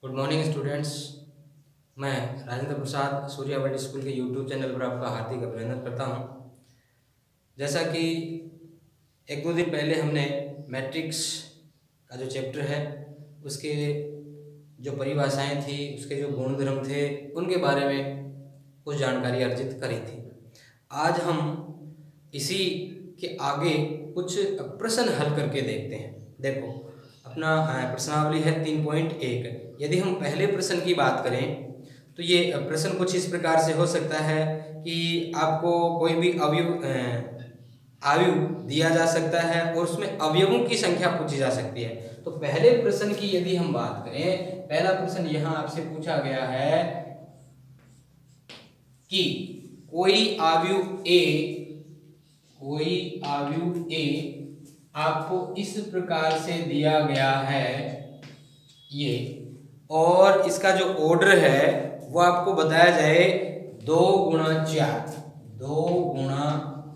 Good morning students. मैं Rajendra Prasad सूर्यावट school के YouTube channel पर आपका हार्दिक अभिनंदन करता हूं। जैसा कि एक दो दिन पहले हमने मैट्रिक्स का जो चैप्टर है उसके जो परिभाषाएं थी, उसके जो गुण धर्म थे, उनके बारे में कुछ जानकारी अर्जित करी थी। आज हम इसी के आगे कुछ प्रश्न हल करके देखते हैं। देखो, अपना प्रश्नावली है 3.1। यदि हम पहले प्रश्न की बात करें तो ये प्रश्न कुछ इस प्रकार से हो सकता है कि आपको कोई भी अवयव दिया जा सकता है और उसमें अवयवों की संख्या पूछी जा सकती है। तो पहले प्रश्न की यदि हम बात करें, पहला प्रश्न यहाँ आपसे पूछा गया है कि कोई अवयव ए आपको इस प्रकार से दिया गया है ये, और इसका जो ऑर्डर है वो आपको बताया जाए 2 गुणा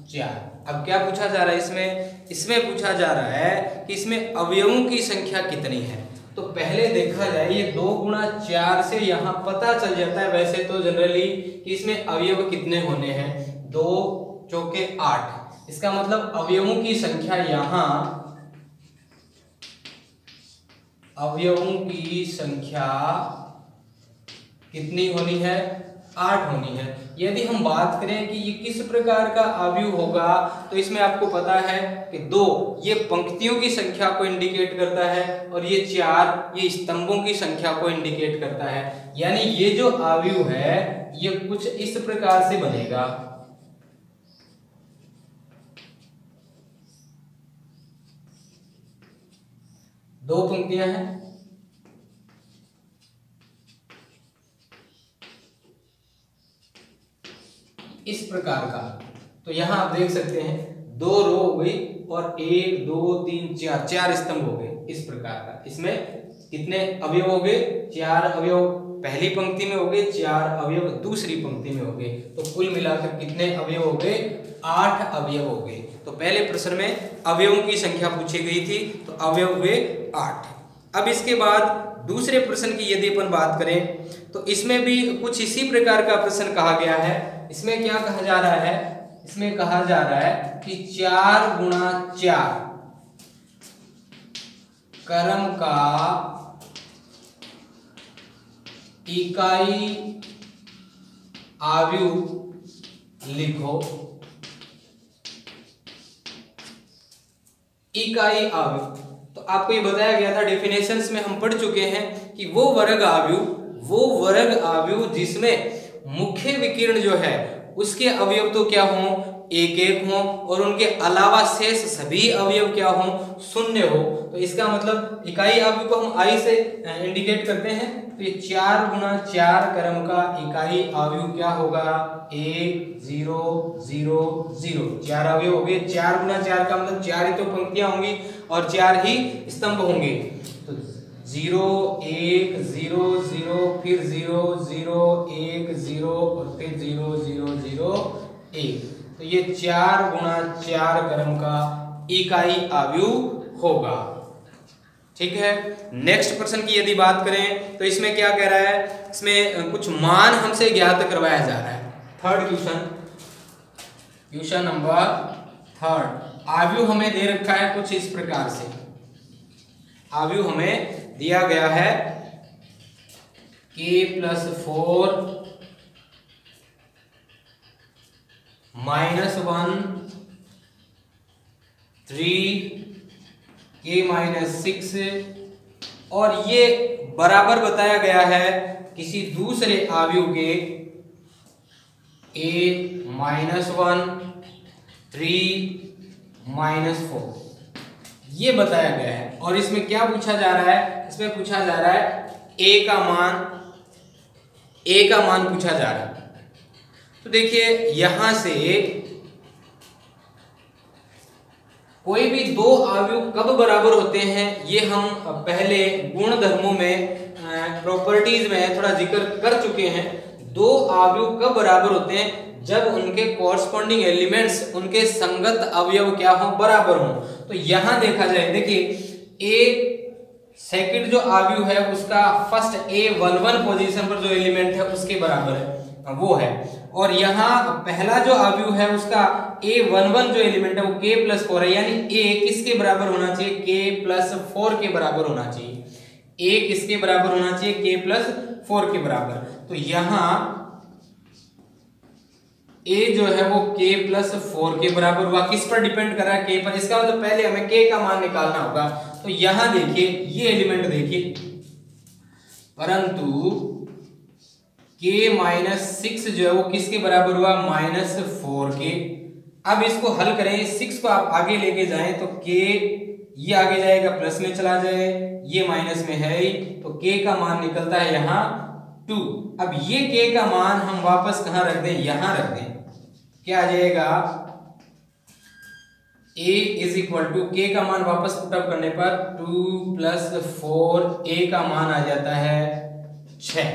4। अब क्या पूछा जा रहा है इसमें पूछा जा रहा है कि इसमें अवयवों की संख्या कितनी है। तो पहले देखा जाए, ये 2 गुणा 4 से यहाँ पता चल जाता है वैसे तो जनरली कि इसमें अवयव कितने होने हैं। 2 चौके 8, इसका मतलब अवयवों की संख्या यहाँ, अवयवों की संख्या कितनी होनी है? 8 होनी है। यदि हम बात करें कि ये किस प्रकार का अवयव होगा, तो इसमें आपको पता है कि 2 ये पंक्तियों की संख्या को इंडिकेट करता है और ये 4 ये स्तंभों की संख्या को इंडिकेट करता है। यानी ये जो अवयव है ये कुछ इस प्रकार से बनेगा। दो पंक्तियां हैं, इस प्रकार का। तो यहां आप देख सकते हैं 2 रो हो गई और 1 2 3 4 स्तंभ हो गए इस प्रकार का। इसमें कितने अवयव हो गए? 4 अवयव पहली पंक्ति में हो गए, 4 अवयव दूसरी पंक्ति में हो गए। तो कुल मिलाकर कितने अवयव हो गए? 8 अवयव हो गए। तो पहले प्रश्न में अवयवों की संख्या पूछी गई थी, तो अवयव हुए 8। अब इसके बाद दूसरे प्रश्न की यदि अपन बात करें तो इसमें भी कुछ इसी प्रकार का प्रश्न कहा गया है। इसमें क्या कहा जा रहा है? इसमें कहा जा रहा है कि 4 गुणा 4 क्रम का इकाई अवयव लिखो। इकाई अवयव, तो आपको ये बताया गया था, डेफिनेशंस में हम पढ़ चुके हैं कि वो वर्ग अवयव जिसमें मुख्य विकिरण जो है उसके अवयव तो क्या हों? 1 हों और उनके अलावा शेष सभी अवयव क्या हों? 0 हो। तो इसका मतलब इकाई अवयव को हम आई से इंडिकेट करते हैं। तो ये 4 गुणा 4 क्रम का इकाई अवयव क्या होगा? 1 0 0 0। 4 अवयव हो गए। 4 गुणा 4 का मतलब 4 ही तो पंक्तियां होंगी और 4 ही स्तंभ होंगे। तो 0 1 0 0 फिर 0 0 1 0 और फिर 0 0 0 1। तो ये 4 गुणा 4 क्रम का इकाई अवयव होगा। ठीक है। नेक्स्ट प्रश्न की यदि बात करें तो इसमें क्या कह रहा है? इसमें कुछ मान हमसे ज्ञात करवाया जा रहा है। Third question number 3। अवयव हमें दे रखा है कुछ इस प्रकार से। अवयव हमें दिया गया है k+4 -1 3 k-6 और ये बराबर बताया गया है किसी दूसरे अवयव के a-1 3 -4, ये बताया गया है। और इसमें क्या पूछा जा रहा है? इसमें पूछा जा रहा है a का मान पूछा जा रहा है। तो देखिए यहां से कोई भी 2 अवयव कब बराबर होते हैं ये हम पहले गुण धर्मों में प्रॉपर्टीज में थोड़ा जिक्र कर चुके हैं। 2 अवयव कब बराबर होते हैं? जब उनके कॉरस्पॉन्डिंग एलिमेंट्स, उनके संगत अवयव क्या हो? बराबर हो। तो यहां देखा जाए, देखिए सेकंड जो अवयव है उसका फर्स्ट A11 पोजीशन पर जो एलिमेंट है उसके बराबर है वो है, और यहाँ पहला जो अवयव है उसका A11 जो एलिमेंट है वो k+4 है, यानी A किसके बराबर होना चाहिए, k+4 के बराबर होना चाहिए। A किसके बराबर होना चाहिए, k+4 के बराबर। तो यहाँ A जो है वो k+4 के बराबर हुआ, किस पर डिपेंड कर रहा है, k पर। इसका मतलब पहले हमें k का मान निकालना होगा। तो यहां देखिए ये एलिमेंट देखिए, परंतु k-6 जो है वो किसके बराबर हुआ, -4 के। अब इसको हल करें, 6 को आप आगे लेके जाएं तो k ये आगे जाएगा प्लस में चला जाए, ये माइनस में है ही, तो k का मान निकलता है यहाँ 2। अब ये k का मान हम वापस कहाँ रख दें, यहां रख दें, क्या आ जाएगा, a = k का मान वापस पुटअप करने पर 2 + 4, a का मान आ जाता है 6,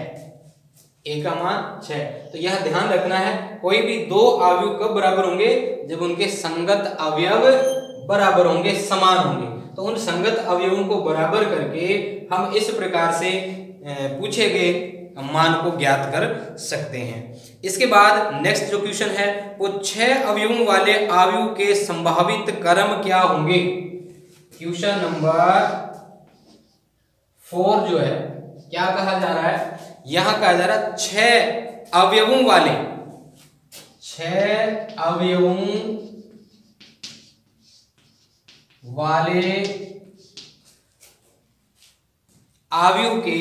a का मान 6। तो यह ध्यान रखना है, कोई भी दो अवयव कब बराबर होंगे, जब उनके संगत अवयव बराबर होंगे, समान होंगे। तो उन संगत अवयवों को बराबर करके हम इस प्रकार से पूछे गए मान को ज्ञात कर सकते हैं। इसके बाद नेक्स्ट जो क्वेश्चन है वो 6 अवयवों वाले अवयव के संभावित क्रम क्या होंगे। क्वेश्चन नंबर 4 जो है क्या कहा जा रहा है, यहां कहा जा रहा है 6 अवयवों वाले अवयव के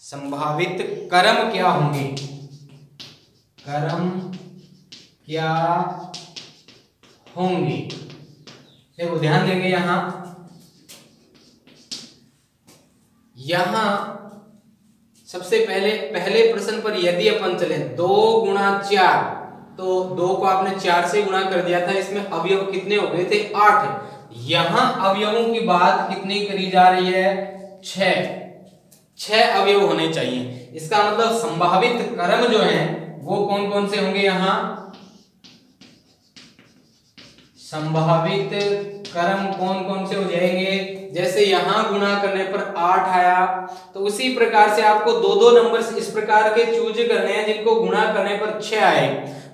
संभावित क्रम क्या होंगे, देखो ध्यान देंगे यहां सबसे पहले प्रश्न पर यदि अपन चले 2 × 4, तो 2 को आपने 4 से गुणा कर दिया था, इसमें अवयव कितने हो गए थे, 8। यहां अवयवों की बात कितनी करी जा रही है, 6 अवयव होने चाहिए। इसका मतलब संभावित क्रम जो है वो कौन कौन से होंगे, यहां संभावित क्रम कौन कौन से हो जाएंगे, जैसे यहां गुणा करने पर 8 आया, तो उसी प्रकार से आपको दो नंबर इस प्रकार के चूज करने हैं जिनको गुणा करने पर 6 आए,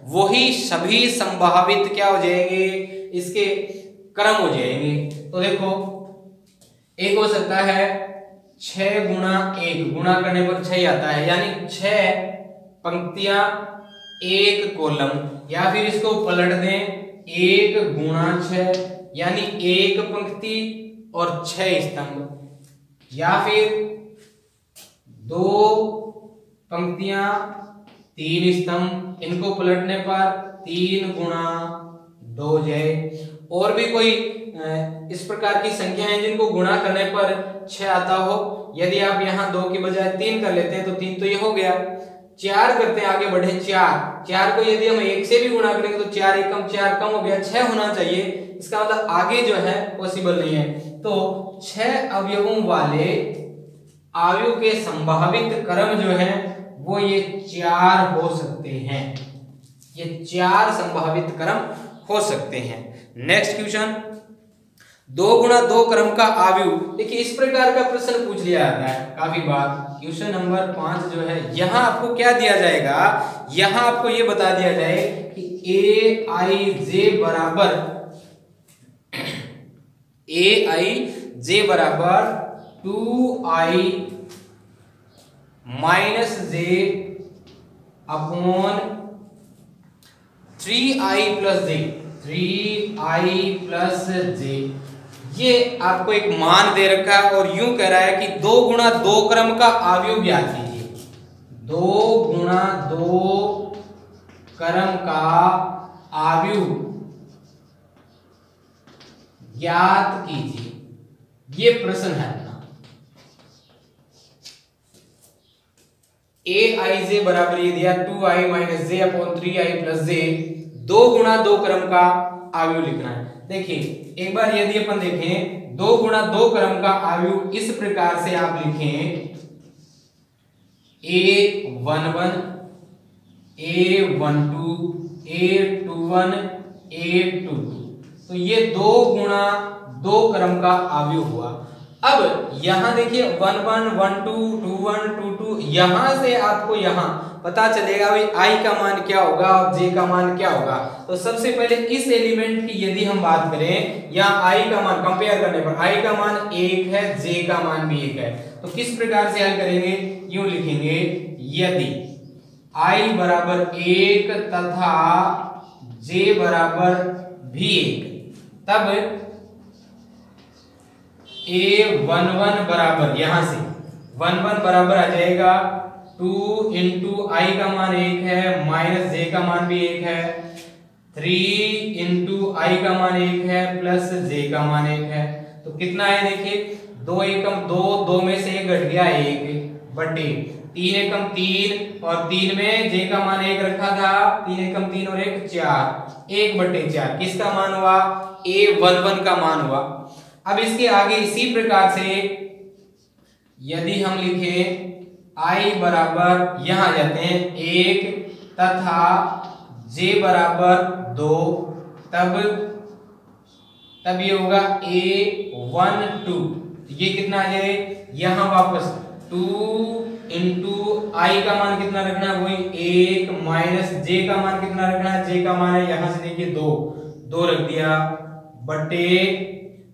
वही सभी संभावित क्या हो जाएंगे, इसके क्रम हो जाएंगे। तो देखो एक हो सकता है 6 × 1, गुणा करने पर 6 आता है, यानी 6 पंक्तियां 1 कॉलम, या फिर इसको पलट दें 1 × 6, यानी 1 पंक्ति और 6 स्तंभ, या फिर 2 पंक्तियां 3 स्तंभ, इनको पलटने पर 3 × 2 जाए। और भी कोई इस प्रकार की संख्या है जिनको गुणा करने पर 6 आता हो। यदि आप यहाँ 2 की बजाय 3 कर लेते हैं तो 3 तो ये हो गया, 4 करते हैं, आगे बढ़े 4 को यदि हम 1 से भी गुणा करेंगे तो 4 एकम 4 कम हो गया, 6 होना चाहिए। इसका मतलब आगे जो है पॉसिबल नहीं है। तो 6 अवयवों वाले अवयव के संभावित क्रम जो है वो ये 4 हो सकते हैं, ये 4 संभावित क्रम हो सकते हैं। नेक्स्ट क्वेश्चन, 2 × 2 क्रम का अवयव, देखिए इस प्रकार का प्रश्न पूछ लिया जाता है काफी बार। क्वेश्चन नंबर 5 जो है, यहां आपको क्या दिया जाएगा, यहां आपको ये बता दिया जाए कि aij बराबर 2i - j upon 3i + j। ये आपको एक मान दे रखा है और यूं कह रहा है कि 2 × 2 क्रम का अवयव ज्ञात कीजिए। 2 × 2 क्रम का अवयव ज्ञात कीजिए, ये प्रश्न है अपना। aij बराबर ये दिया 2i - j upon 3i + j, 2 × 2 क्रम का अवयव लिखना है। देखिए एक बार यदि अपन देखें 2 × 2 क्रम का अवयव इस प्रकार से आप लिखें A11 A12 A21 A22। तो ये 2 गुणा 2 क्रम का अवयव हुआ। अब यहां देखिए 1 1 1 2 2 1 2 2, यहां से आपको यहां पता चलेगा भाई i का मान क्या होगा और j का मान क्या होगा। तो सबसे पहले इस एलिमेंट की यदि हम बात करें, यहाँ i का मान कंपेयर करने पर i का मान 1 है, j का मान भी 1 है। तो किस प्रकार से हल करेंगे, यूं लिखेंगे, यदि i बराबर 1 तथा j बराबर भी 1, तब A11 बराबर, यहां से 11 बराबर आ जाएगा 2 इंटू आई का मान 1 है माइनस जे का मान भी 1 है, 3 इंटू आई का मान 1 है प्लस जे का मान 1 है। तो कितना है देखिए, 2 एकम 2, 2 में से 1 घट गया 1 बटे 3 एकम 3 और 3 में जे का मान 1 रखा था, 3 एकम 3 और 1 4, 1 बटे 4 किसका मान हुआ, A11 का मान हुआ। अब इसके आगे इसी प्रकार से यदि हम लिखें i बराबर, यहां जाते हैं 1 तथा j बराबर 2, तब ये होगा A12। ये कितना आ जाए, यहां वापस 2 इंटू आई का मान कितना रखना है, वही 1 माइनस जे का मान कितना रखना है, जे का मान है यहां से देखिए 2 रख दिया बटे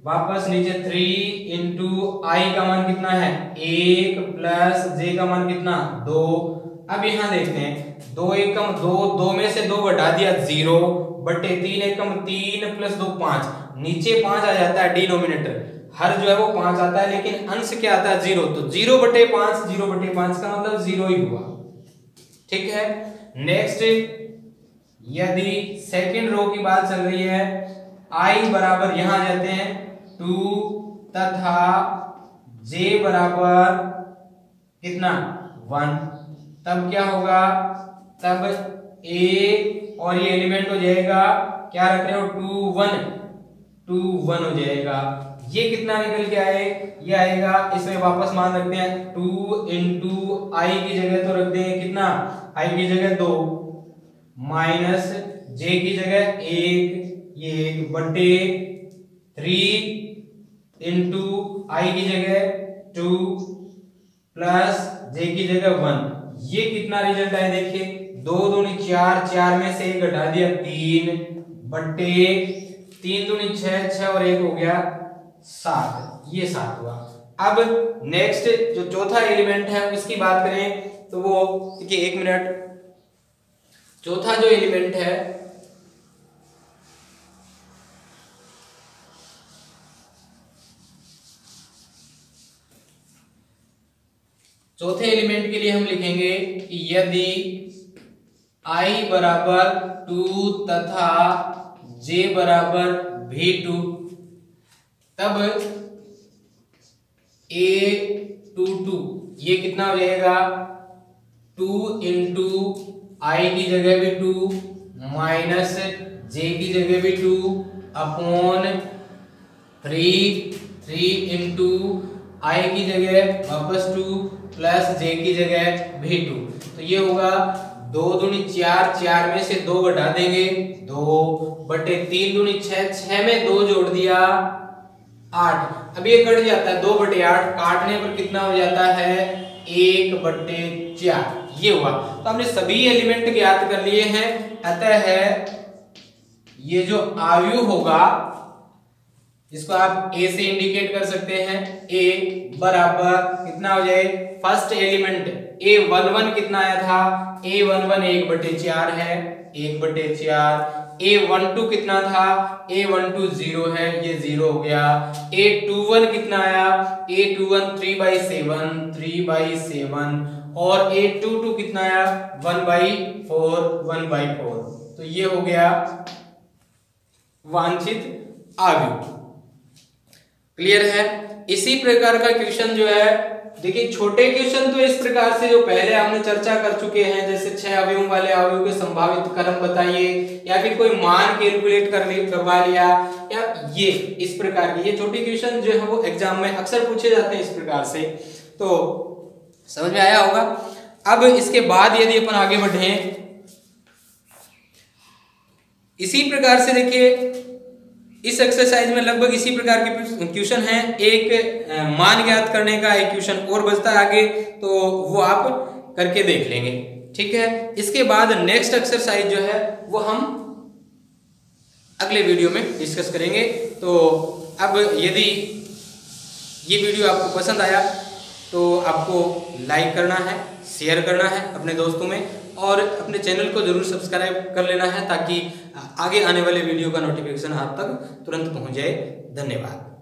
वापस नीचे 3 इंटू आई का मान कितना है 1 प्लस जे का मान कितना 2। अब यहां देखते हैं 2 एकम 2, 2 में से 2 घटा दिया 0 बटे 3 एकम 3 प्लस 2 5, नीचे 5 आ जाता है, डिनोमिनेटर हर जो है वो 5 आता है लेकिन अंश क्या आता है 0, तो 0 बटे 5, 0 बटे 5 का मतलब 0 ही हुआ। ठीक है, नेक्स्ट यदि सेकंड रो की बात चल रही है, i बराबर यहां आ जाते हैं 2 तथा j बराबर कितना 1, तब क्या होगा, तब a और ये एलिमेंट हो जाएगा, क्या रख रहे हो 2 1 हो जाएगा। ये कितना निकल के आए, ये आएगा, इसमें वापस मान रखते हैं 2 इंटू आई की जगह तो रख देंगे कितना, i की जगह 2 माइनस j की जगह 1, ये 1 बटे 3 इंटू आई की जगह 2 प्लस जे की जगह 1। ये कितना रिजल्ट आया देखिए, 2 दूनी 4, 4 में से 1 घटा दिया 3 बटे 3 दूनी 6, 6 और 1 हो गया 7, ये 7 हुआ। अब नेक्स्ट जो चौथा एलिमेंट है उसकी बात करें तो वो देखिए 1 मिनट, चौथा जो एलिमेंट है चौथे एलिमेंट के लिए हम लिखेंगे कि यदि i बराबर 2 तथा j बराबर भी 2, तब A22 ये कितना हो जाएगा 2 इंटू आई की जगह भी 2 माइनस जे की जगह भी 2 अपॉन 3 इंटू आई की जगह वापस 2 प्लस जे की जगह भी 2। तो ये होगा 2 दूनी 4, 4 में से 2 घटा देंगे 2 बटे 3 दूनी 6, 6 में 2 जोड़ दिया 8। अब ये कट जाता है 2 बटे 8, काटने पर कितना हो जाता है 1 बटे 4, ये हुआ। तो हमने सभी एलिमेंट ज्ञात कर लिए हैं, अतः है ये जो अवयव होगा इसको आप a से इंडिकेट कर सकते हैं, a बराबर कितना हो जाए, फर्स्ट एलिमेंट A11 कितना आया था, A11 1 बटे 4 है, 1 बटे 4, A12 कितना था, A12 0 है, ये 0 हो गया। A21 कितना आया, A21 3/7 और A22 कितना आया 1/4। तो ये हो गया वांछित अवयव। क्लियर है। इसी प्रकार का क्वेश्चन जो है देखिए, छोटे क्वेश्चन तो इस प्रकार से जो पहले हमने चर्चा कर चुके हैं, जैसे 6 अवयवों वाले अवयव के संभावित क्रम बताइए, या फिर कोई मान कैलकुलेट करवा लिया, या ये इस प्रकार के ये छोटे क्वेश्चन जो है वो एग्जाम में अक्सर पूछे जाते हैं इस प्रकार से। तो समझ में आया होगा। अब इसके बाद यदि अपन आगे बढ़ें, इसी प्रकार से देखिए इस एक्सरसाइज में लगभग इसी प्रकार के क्वेश्चन हैं। एक मान ज्ञात करने का एक क्वेश्चन और बचता है आगे, तो वो आप करके देख लेंगे, ठीक है। इसके बाद नेक्स्ट एक्सरसाइज जो है वो हम अगले वीडियो में डिस्कस करेंगे। तो अब यदि ये वीडियो आपको पसंद आया तो आपको लाइक करना है, शेयर करना है अपने दोस्तों में, और अपने चैनल को जरूर सब्सक्राइब कर लेना है ताकि आगे आने वाले वीडियो का नोटिफिकेशन आप तक तुरंत पहुंच जाए। धन्यवाद।